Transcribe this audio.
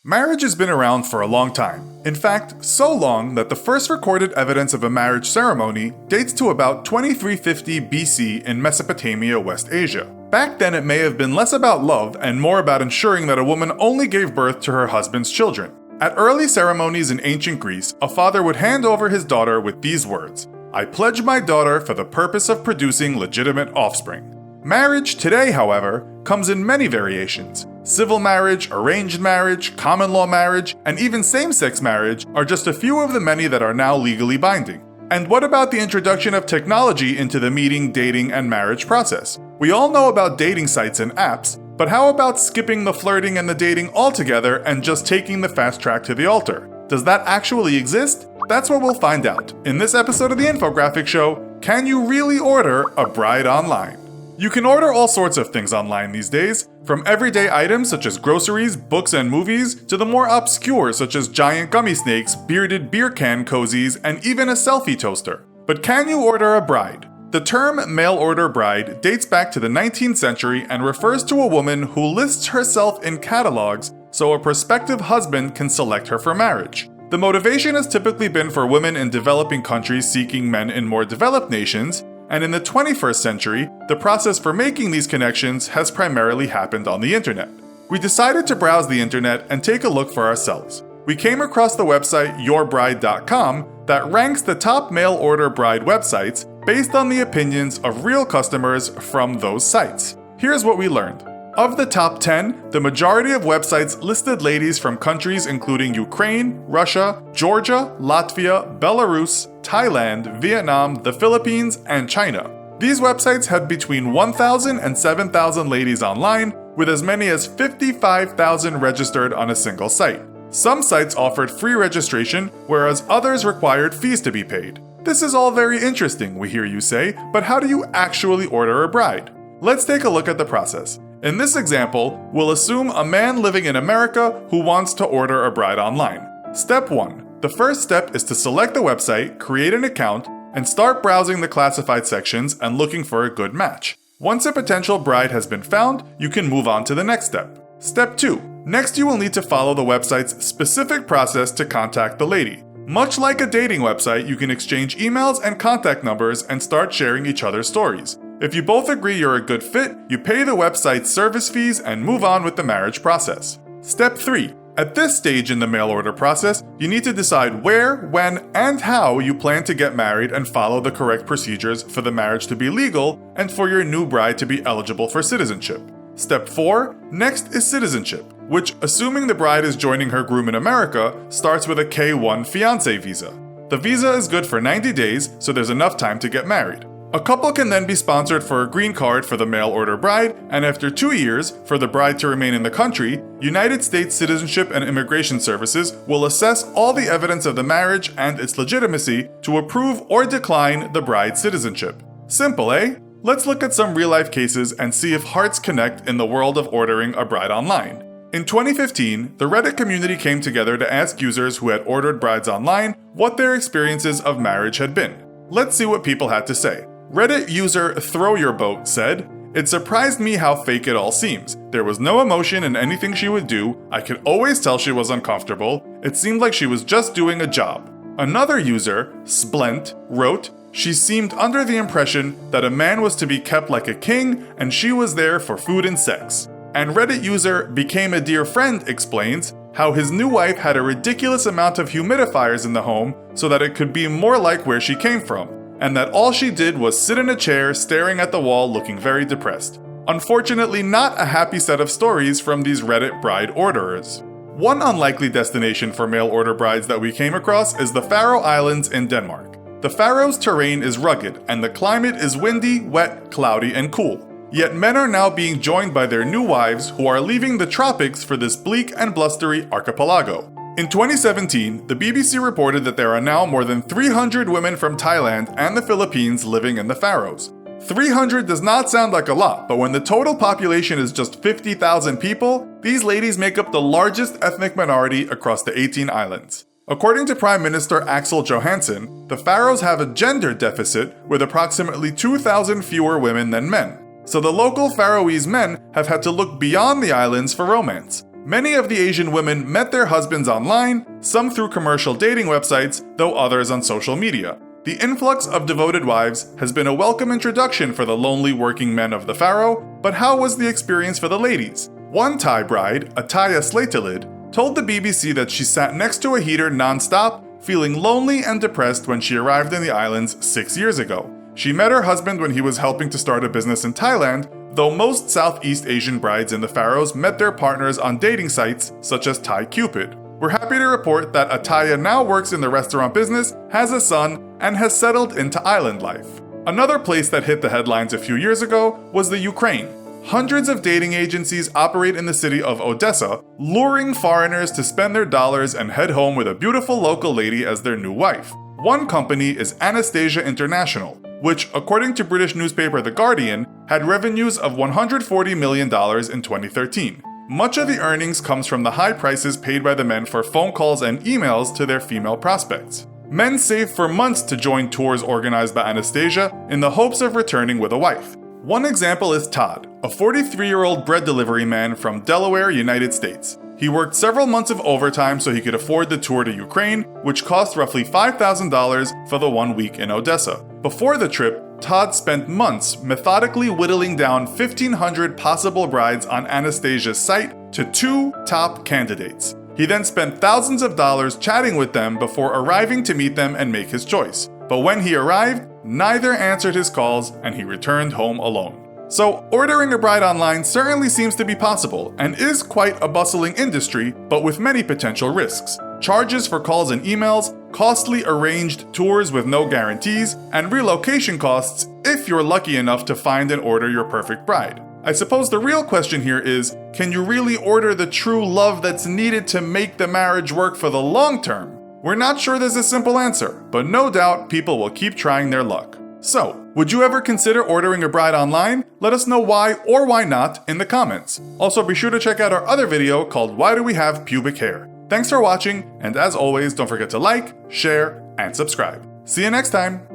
Marriage has been around for a long time. In fact, so long that the first recorded evidence of a marriage ceremony dates to about 2350 BC in Mesopotamia, West Asia. Back then, it may have been less about love and more about ensuring that a woman only gave birth to her husband's children. At early ceremonies in ancient Greece, a father would hand over his daughter with these words: "I pledge my daughter for the purpose of producing legitimate offspring." Marriage today, however, comes in many variations. Civil marriage, arranged marriage, common law marriage, and even same-sex marriage are just a few of the many that are now legally binding. And what about the introduction of technology into the meeting, dating, and marriage process? We all know about dating sites and apps, but how about skipping the flirting and the dating altogether and just taking the fast track to the altar? Does that actually exist? That's what we'll find out in this episode of the Infographic Show. Can you really order a bride online? You can order all sorts of things online these days, from everyday items such as groceries, books, and movies, to the more obscure such as giant gummy snakes, bearded beer can cozies, and even a selfie toaster. But can you order a bride? The term mail-order bride dates back to the 19th century and refers to a woman who lists herself in catalogs so a prospective husband can select her for marriage. The motivation has typically been for women in developing countries seeking men in more developed nations, and in the 21st century, the process for making these connections has primarily happened on the internet. We decided to browse the internet and take a look for ourselves. We came across the website yourbride.com that ranks the top mail-order bride websites based on the opinions of real customers from those sites. Here's what we learned. Of the top 10, the majority of websites listed ladies from countries including Ukraine, Russia, Georgia, Latvia, Belarus, Thailand, Vietnam, the Philippines, and China. These websites had between 1,000 and 7,000 ladies online, with as many as 55,000 registered on a single site. Some sites offered free registration, whereas others required fees to be paid. This is all very interesting, we hear you say, but how do you actually order a bride? Let's take a look at the process. In this example, we'll assume a man living in America who wants to order a bride online. Step 1. The first step is to select the website, create an account, and start browsing the classified sections and looking for a good match. Once a potential bride has been found, you can move on to the next step. Step 2. Next, you will need to follow the website's specific process to contact the lady. Much like a dating website, you can exchange emails and contact numbers and start sharing each other's stories. If you both agree you're a good fit, you pay the website's service fees and move on with the marriage process. Step 3. At this stage in the mail order process, you need to decide where, when, and how you plan to get married and follow the correct procedures for the marriage to be legal and for your new bride to be eligible for citizenship. Step 4. Next is citizenship, which, assuming the bride is joining her groom in America, starts with a K-1 fiancé visa. The visa is good for 90 days, so there's enough time to get married. A couple can then be sponsored for a green card for the mail-order bride, and after 2 years, for the bride to remain in the country, United States Citizenship and Immigration Services will assess all the evidence of the marriage and its legitimacy to approve or decline the bride's citizenship. Simple, eh? Let's look at some real-life cases and see if hearts connect in the world of ordering a bride online. In 2015, the Reddit community came together to ask users who had ordered brides online what their experiences of marriage had been. Let's see what people had to say. Reddit user Throw Your Boat said, "It surprised me how fake it all seems. There was no emotion in anything she would do. I could always tell she was uncomfortable. It seemed like she was just doing a job." Another user, Splent, wrote, "She seemed under the impression that a man was to be kept like a king and she was there for food and sex." And Reddit user Became a Dear Friend explains how his new wife had a ridiculous amount of humidifiers in the home so that it could be more like where she came from, and that all she did was sit in a chair staring at the wall looking very depressed. Unfortunately, not a happy set of stories from these Reddit bride orderers. One unlikely destination for mail order brides that we came across is the Faroe Islands in Denmark. The Faroes' terrain is rugged, and the climate is windy, wet, cloudy, and cool. Yet men are now being joined by their new wives who are leaving the tropics for this bleak and blustery archipelago. In 2017, the BBC reported that there are now more than 300 women from Thailand and the Philippines living in the Faroes. 300 does not sound like a lot, but when the total population is just 50,000 people, these ladies make up the largest ethnic minority across the 18 islands. According to Prime Minister Axel Johansson, the Faroes have a gender deficit with approximately 2,000 fewer women than men. So the local Faroese men have had to look beyond the islands for romance. Many of the Asian women met their husbands online, some through commercial dating websites, though others on social media. The influx of devoted wives has been a welcome introduction for the lonely working men of the pharaoh, but how was the experience for the ladies? One Thai bride, Ataya Slatelid, told the BBC that she sat next to a heater non-stop, feeling lonely and depressed when she arrived in the islands 6 years ago. She met her husband when he was helping to start a business in Thailand, though most Southeast Asian brides in the pharaohs met their partners on dating sites such as ThaiCupid. We're happy to report that Ataya now works in the restaurant business, has a son, and has settled into island life. Another place that hit the headlines a few years ago was the Ukraine. Hundreds of dating agencies operate in the city of Odessa, luring foreigners to spend their dollars and head home with a beautiful local lady as their new wife. One company is Anastasia International, which, according to British newspaper The Guardian, had revenues of $140 million in 2013. Much of the earnings comes from the high prices paid by the men for phone calls and emails to their female prospects. Men save for months to join tours organized by Anastasia in the hopes of returning with a wife. One example is Todd, a 43-year-old bread delivery man from Delaware, United States. He worked several months of overtime so he could afford the tour to Ukraine, which cost roughly $5,000 for the 1 week in Odessa. Before the trip, Todd spent months methodically whittling down 1,500 possible brides on Anastasia's site to 2 top candidates. He then spent thousands of dollars chatting with them before arriving to meet them and make his choice. But when he arrived, neither answered his calls and he returned home alone. So, ordering a bride online certainly seems to be possible and is quite a bustling industry, but with many potential risks. Charges for calls and emails, costly arranged tours with no guarantees, and relocation costs if you're lucky enough to find and order your perfect bride. I suppose the real question here is, can you really order the true love that's needed to make the marriage work for the long term? We're not sure there's a simple answer, but no doubt people will keep trying their luck. So, would you ever consider ordering a bride online? Let us know why or why not in the comments. Also, be sure to check out our other video called Why Do We Have Pubic Hair? Thanks for watching, and as always, don't forget to like, share, and subscribe. See you next time!